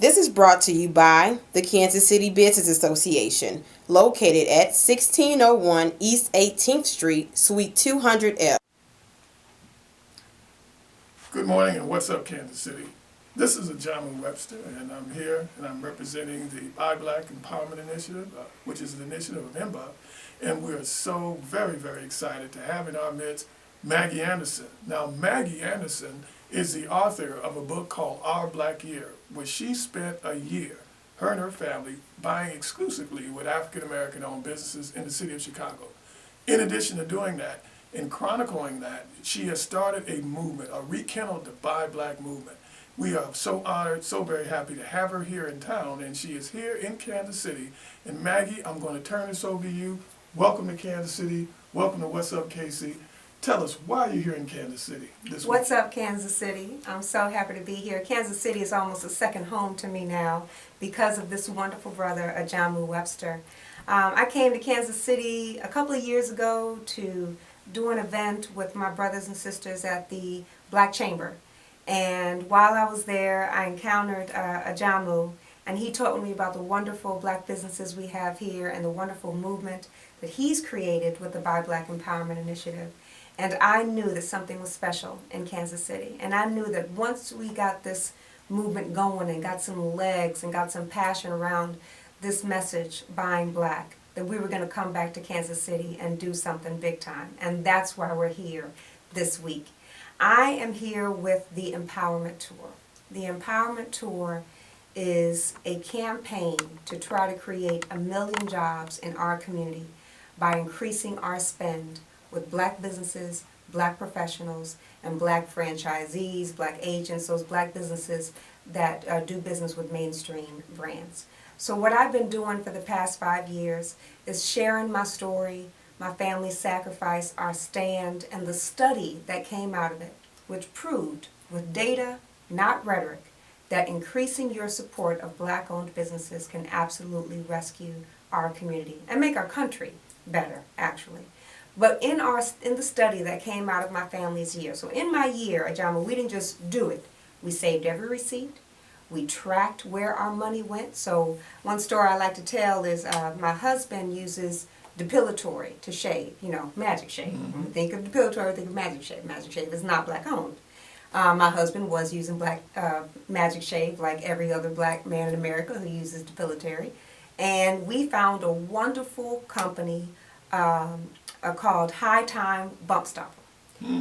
This is brought to you by the Kansas City Business Association, located at 1601 East 18th Street, Suite 200F. Good morning and what's up, Kansas City? This is Eugene Webster, and I'm here and I'm representing the Buy Black Empowerment Initiative, which is an initiative of MBUP, and we're so very excited to have in our midst Maggie Anderson. Now, Maggie Anderson is the author of a book called Our Black Year, where she spent a year, her and her family, buying exclusively with African American owned businesses in the city of Chicago. In addition to doing that, in chronicling that, she has started a movement, rekindled the Buy Black movement. We are so honored, so very happy to have her here in town, and she is here in Kansas City. And Maggie, I'm going to turn this over to you. Welcome to Kansas City. Welcome to What's Up, KC. Tell us why you're here in Kansas City this week. What's up, Kansas City? I'm so happy to be here. Kansas City is almost a second home to me now because of this wonderful brother, Eugene Webster. I came to Kansas City a couple of years ago to do an event with my brothers and sisters at the Black Chamber. And while I was there, I encountered Eugene, and he told me about the wonderful black businesses we have here and the wonderful movement that he's created with the Buy Black Empowerment Initiative. And I knew that something was special in Kansas City. And I knew that once we got this movement going and got some legs and got some passion around this message, buying black, that we were going to come back to Kansas City and do something big time. And that's why we're here this week. I am here with the Empowerment Tour. The Empowerment Tour is a campaign to try to create 1 million jobs in our community by increasing our spend with black businesses, black professionals, and black franchisees, black agents, those black businesses that do business with mainstream brands. So what I've been doing for the past 5 years is sharing my story, my family's sacrifice, our stand, and the study that came out of it, which proved with data, not rhetoric, that increasing your support of black-owned businesses can absolutely rescue our community and make our country better, actually. But in the study that came out of my family's year, so in my year, Ajama, we didn't just do it. We saved every receipt. We tracked where our money went. So one story I like to tell is my husband uses depilatory to shave, magic shave. When we think of depilatory, we think of magic shave. Magic shave is not black owned. My husband was using black magic shave like every other black man in America who uses depilatory. And we found a wonderful company called High Time Bump Stopper.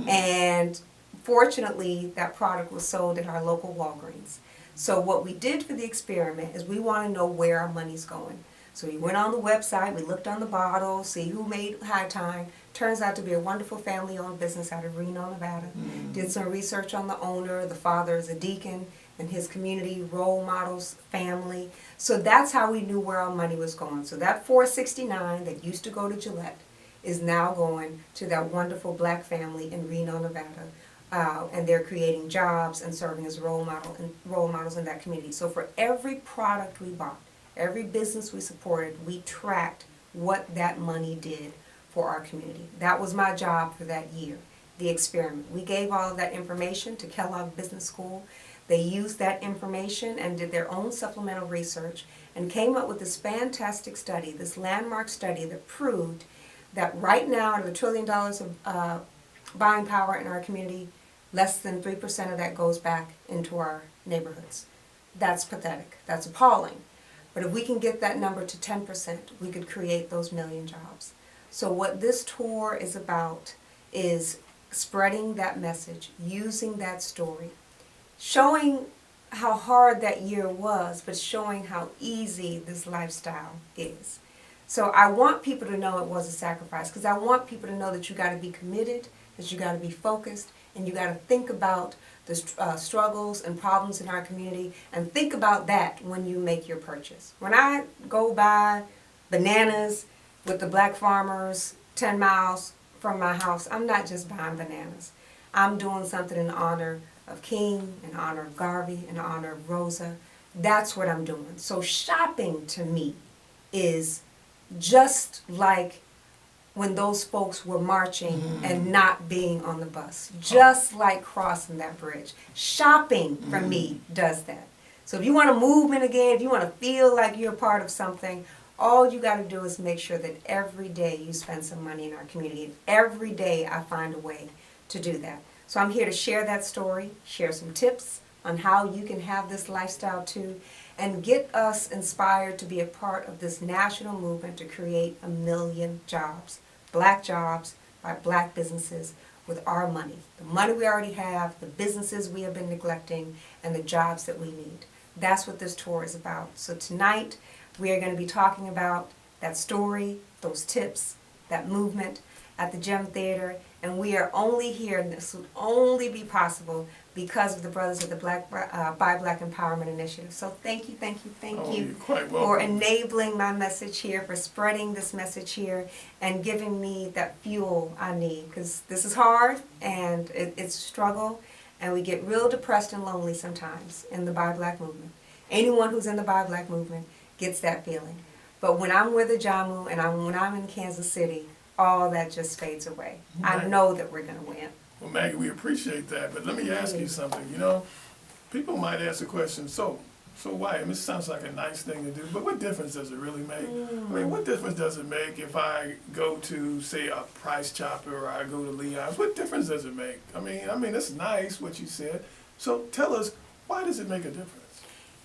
And fortunately, that product was sold at our local Walgreens. So what we did for the experiment is we want to know where our money's going. So we went on the website, we looked on the bottle, see who made High Time. Turns out to be a wonderful family-owned business out of Reno, Nevada. Did some research on the owner. The father is a deacon in his community, role models, family. So that's how we knew where our money was going. So that $4.69 that used to go to Gillette is now going to that wonderful black family in Reno, Nevada. And they're creating jobs and serving as role models in that community. So for every product we bought, every business we supported, we tracked what that money did for our community. That was my job for that year, the experiment. We gave all of that information to Kellogg Business School. They used that information and did their own supplemental research and came up with this fantastic study, this landmark study that proved that right now, out of the $1 trillion of buying power in our community, less than 3% of that goes back into our neighborhoods. That's pathetic. That's appalling. But if we can get that number to 10%, we could create those 1 million jobs. So what this tour is about is spreading that message, using that story, showing how hard that year was, but showing how easy this lifestyle is. So I want people to know it was a sacrifice, because I want people to know that you got to be committed, that you got to be focused, and you got to think about the struggles and problems in our community, and think about that when you make your purchase. When I go buy bananas with the black farmers 10 miles from my house, I'm not just buying bananas. I'm doing something in honor of King, in honor of Garvey, in honor of Rosa. That's what I'm doing. So shopping to me is just like when those folks were marching and not being on the bus. Just like crossing that bridge. Shopping, for me, does that. So if you want a movement again, if you want to feel like you're a part of something, all you got to do is make sure that every day you spend some money in our community. And every day I find a way to do that. So I'm here to share that story, share some tips on how you can have this lifestyle too, and get us inspired to be a part of this national movement to create 1 million jobs, black jobs by black businesses with our money. The money we already have, the businesses we have been neglecting, and the jobs that we need. That's what this tour is about. So tonight we are going to be talking about that story, those tips, that movement at the Gem Theater, and we are only here, and this would only be possible because of the Brothers of the Black by Black Empowerment Initiative. So thank you, thank you, thank Oh, you you're quite for welcome. enabling my message here, for spreading this message here, and giving me that fuel I need, because this is hard, and it's a struggle, and we get real depressed and lonely sometimes in the By Black movement. Anyone who's in the By Black movement gets that feeling. But when I'm with the Jamu and when I'm in Kansas City, all that just fades away. I Right. know that we're going to win. Well, Maggie, we appreciate that, but let me ask you something. You know, people might ask the question, so why? I mean, it sounds like a nice thing to do, but what difference does it really make? I mean, what difference does it make if I go to, say, a Price Chopper or I go to Leon's? What difference does it make? I mean, it's nice what you said. So tell us, why does it make a difference?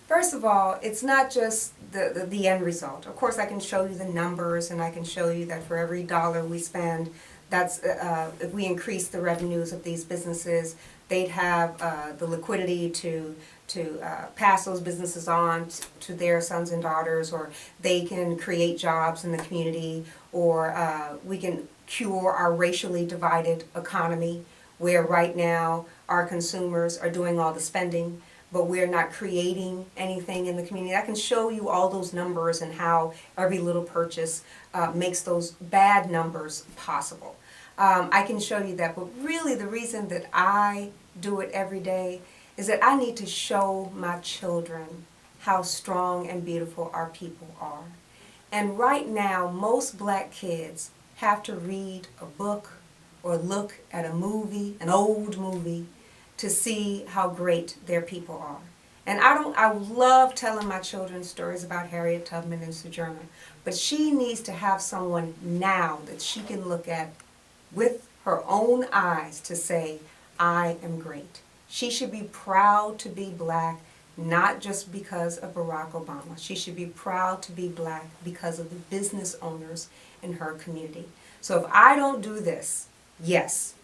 First of all, it's not just the end result. Of course, I can show you the numbers, and I can show you that for every dollar we spend, that's if we increase the revenues of these businesses, they'd have the liquidity to pass those businesses on to their sons and daughters, or they can create jobs in the community, or we can cure our racially divided economy, where right now our consumers are doing all the spending, but we're not creating anything in the community. I can show you all those numbers and how every little purchase makes those bad numbers possible. I can show you that, but really the reason that I do it every day is that I need to show my children how strong and beautiful our people are. And right now, most black kids have to read a book or look at a movie, an old movie, to see how great their people are. And I love telling my children stories about Harriet Tubman and Sojourner, but she needs to have someone now that she can look at with her own eyes to say, I am great. She should be proud to be black, not just because of Barack Obama. She should be proud to be black because of the business owners in her community. So if I don't do this, yes,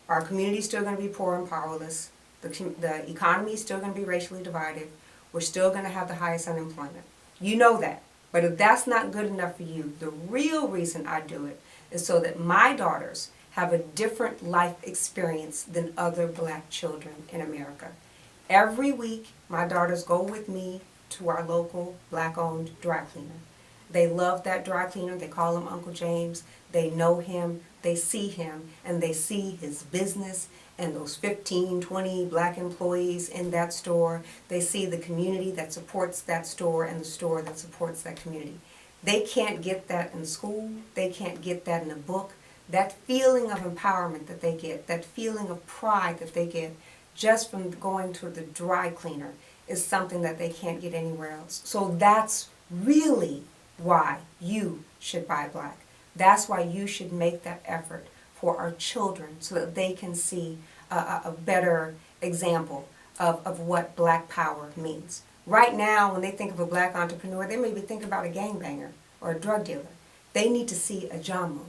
our community is still going to be poor and powerless. The economy is still going to be racially divided. We're still going to have the highest unemployment. You know that. But if that's not good enough for you, the real reason I do it is so that my daughters have a different life experience than other black children in America. Every week, my daughters go with me to our local black-owned dry cleaner. They love that dry cleaner. They call him Uncle James. They know him. They see him, and they see his business and those 15, 20 black employees in that store. They see the community that supports that store and the store that supports that community. They can't get that in school. They can't get that in a book. That feeling of empowerment that they get, that feeling of pride that they get just from going to the dry cleaner is something that they can't get anywhere else. So that's really why you should buy black. That's why you should make that effort for our children so that they can see a better example of what black power means. Right now, when they think of a black entrepreneur, they maybe think about a gangbanger or a drug dealer. They need to see a Jamu,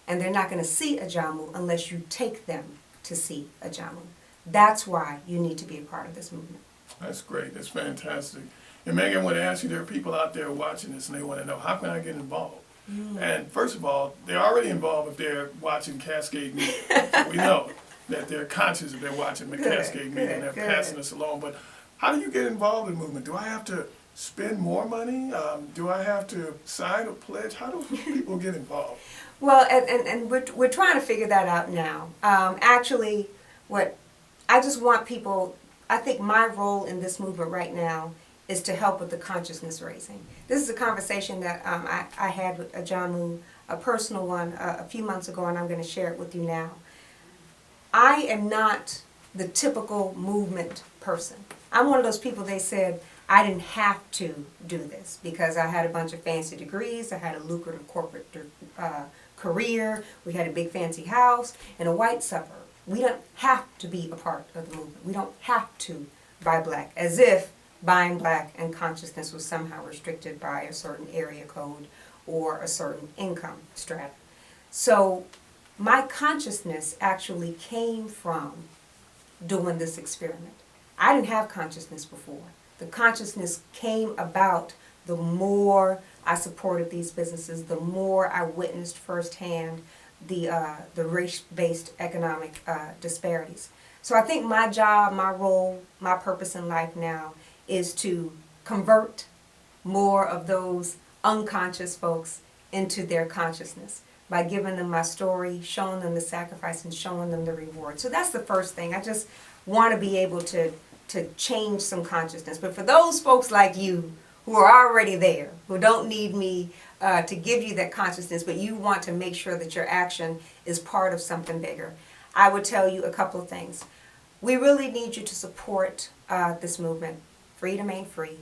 and they're not going to see a Jamu unless you take them to see a Jamu. That's why you need to be a part of this movement. That's great. That's fantastic. And Megan, I want to ask you, there are people out there watching this and they want to know, how can I get involved? And first of all, they're already involved if they're watching Cascade Media. We know that they're conscious if they're watching the Cascade Media and they're passing us along. But how do you get involved in the movement? Do I have to spend more money? Do I have to sign a pledge? How do people get involved? Well, and we're trying to figure that out now. Actually, what I just want people, I think my role in this movement right now is to help with the consciousness raising. This is a conversation that I had with a Jamu, a personal one, a few months ago, and I'm going to share it with you now. I am not the typical movement person. I'm one of those people, they said, I didn't have to do this because I had a bunch of fancy degrees, I had a lucrative corporate career, we had a big fancy house in a white suburb. We don't have to be a part of the movement. We don't have to buy black, as if buying black and consciousness was somehow restricted by a certain area code or a certain income strata. So my consciousness actually came from doing this experiment. I didn't have consciousness before. The consciousness came about the more I supported these businesses, the more I witnessed firsthand the race-based economic disparities. So I think my job, my role, my purpose in life now is to convert more of those unconscious folks into their consciousness by giving them my story, showing them the sacrifice, and showing them the reward. So that's the first thing. I just want to be able to change some consciousness. But for those folks like you who are already there, who don't need me to give you that consciousness, but you want to make sure that your action is part of something bigger, I would tell you a couple of things. We really need you to support this movement, Freedom Ain't Free.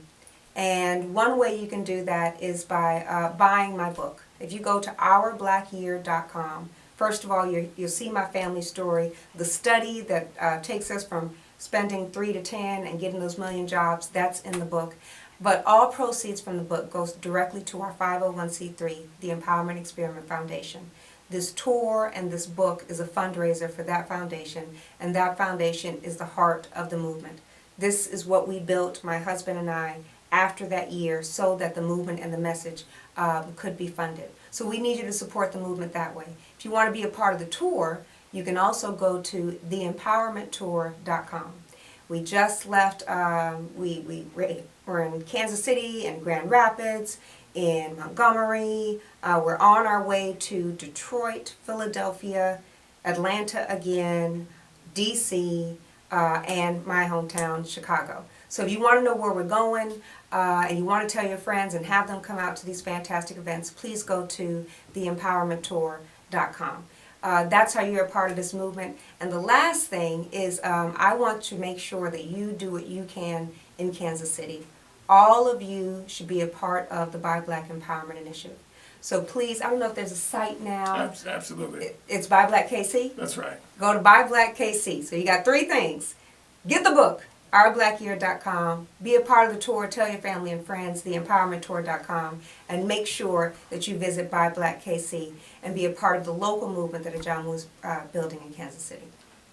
And one way you can do that is by buying my book. If you go to ourblackyear.com, first of all, you'll see my family story, the study that takes us from spending 3 to 10 and getting those million jobs, that's in the book. But all proceeds from the book goes directly to our 501c3, the Empowerment Experiment Foundation. This tour and this book is a fundraiser for that foundation, and that foundation is the heart of the movement. This is what we built, my husband and I, after that year, so that the movement and the message could be funded. So we need you to support the movement that way. If you want to be a part of the tour, you can also go to theempowermenttour.com. We just left, we're in Kansas City and Grand Rapids, in Montgomery. We're on our way to Detroit, Philadelphia, Atlanta again, DC, and my hometown, Chicago. So if you want to know where we're going and you want to tell your friends and have them come out to these fantastic events, please go to theempowermenttour.com. That's how you're a part of this movement. And the last thing is I want to make sure that you do what you can in Kansas City. All of you should be a part of the Buy Black Empowerment Initiative. So please, I don't know if there's a site now. Absolutely. It's Buy Black KC? That's right. Go to Buy Black KC. So you got 3 things. Get the book, ourblackyear.com. Be a part of the tour. Tell your family and friends, theempowermenttour.com. And make sure that you visit Buy Black KC and be a part of the local movement that Eugene is building in Kansas City.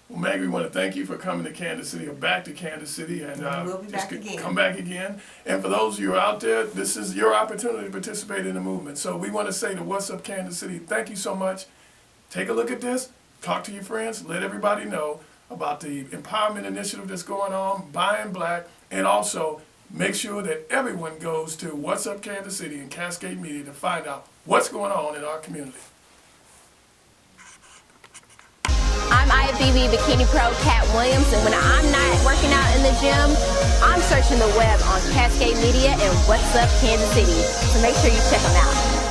Well, Maggie, we want to thank you for coming to Kansas City, or back to Kansas City, and we'll be back again. Come back again. And for those of you out there, this is your opportunity to participate in the movement. So we want to say to What's Up Kansas City, thank you so much. Take a look at this, talk to your friends, let everybody know about the empowerment initiative that's going on, Buying Black, and also make sure that everyone goes to What's Up Kansas City and Cascade Media to find out what's going on in our community. I'm IFBB Bikini Pro Cat Williams, and when I'm not working out in the gym, I'm searching the web on Cascade Media and What's Up Kansas City. So make sure you check them out.